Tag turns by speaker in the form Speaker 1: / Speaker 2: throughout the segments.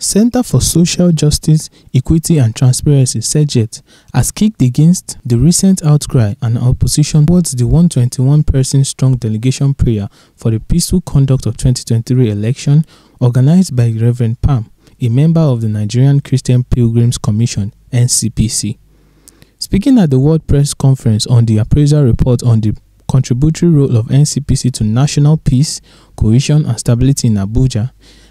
Speaker 1: Center for Social Justice, Equity and Transparency (CEJET) has kicked against the recent outcry and opposition towards the 121-person-strong delegation prayer for the peaceful conduct of 2023 election organized by Reverend Pam, a member of the Nigerian Christian Pilgrims Commission (NCPC). Speaking at the World Press Conference on the appraisal report on the contributory role of NCPC to national peace, cohesion and stability in Abuja,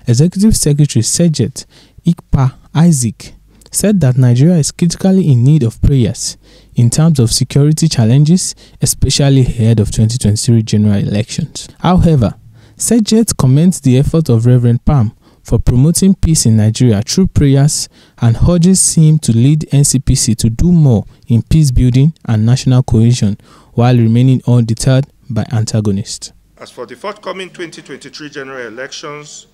Speaker 1: Executive Secretary CEJET Ikpa Isaac said that Nigeria is critically in need of prayers in terms of security challenges, especially ahead of 2023 general elections. However, CEJET commends the effort of Reverend Pam for promoting peace in Nigeria through prayers and urges him to lead NCPC to do more in peace building and national cohesion while remaining undeterred by antagonists.
Speaker 2: As for the forthcoming 2023 general elections,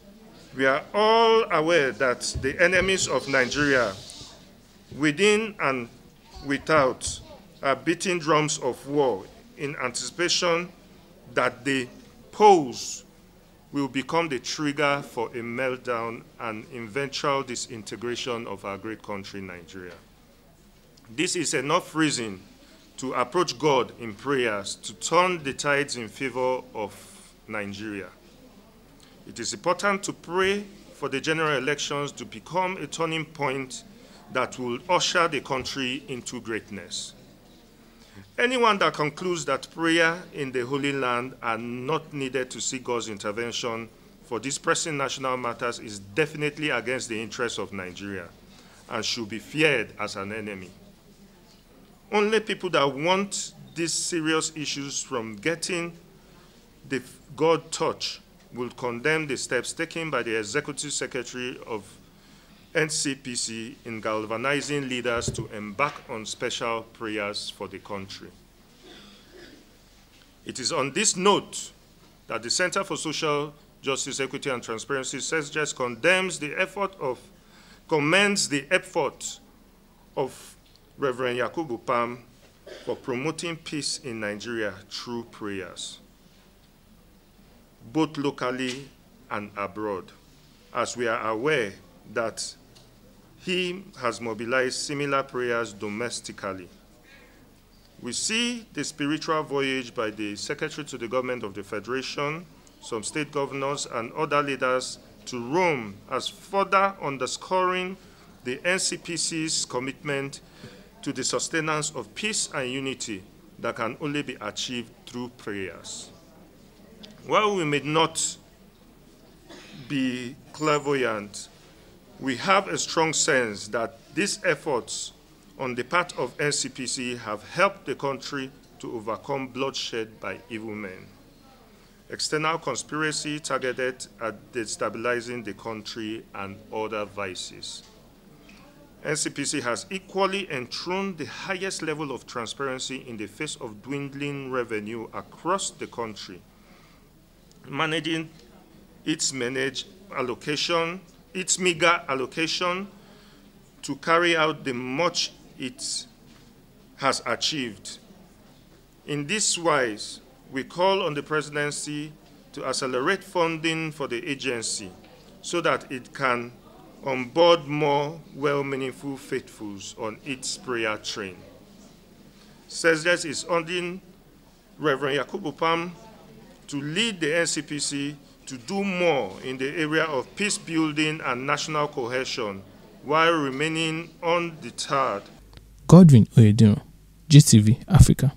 Speaker 2: we are all aware that the enemies of Nigeria, within and without, are beating drums of war in anticipation that the polls will become the trigger for a meltdown and eventual disintegration of our great country, Nigeria. This is enough reason to approach God in prayers to turn the tides in favor of Nigeria. It is important to pray for the general elections to become a turning point that will usher the country into greatness. Anyone that concludes that prayer in the Holy Land are not needed to seek God's intervention for these pressing national matters is definitely against the interests of Nigeria and should be feared as an enemy. Only people that want these serious issues from getting the God touch will condemn the steps taken by the Executive Secretary of NCPC in galvanizing leaders to embark on special prayers for the country. It is on this note that the Center for Social Justice, Equity and Transparency CEJET commends the effort of Reverend Yakubu Pam for promoting peace in Nigeria through prayers, both locally and abroad, as we are aware that he has mobilized similar prayers domestically. We see the spiritual voyage by the Secretary to the Government of the Federation, some state governors, and other leaders to Rome as further underscoring the NCPC's commitment to the sustenance of peace and unity that can only be achieved through prayers. While we may not be clairvoyant, we have a strong sense that these efforts on the part of NCPC have helped the country to overcome bloodshed by evil men, external conspiracy targeted at destabilizing the country, and other vices. NCPC has equally enthroned the highest level of transparency in the face of dwindling revenue across the country, managing its meager allocation to carry out the much it has achieved. In this wise, we call on the presidency to accelerate funding for the agency so that it can onboard more well-meaningful faithfuls on its prayer train. CEJET is urging Reverend Yakubu Pam to lead the NCPC to do more in the area of peace building and national cohesion while remaining undeterred.
Speaker 1: Godwin Oyediro, GTV Africa.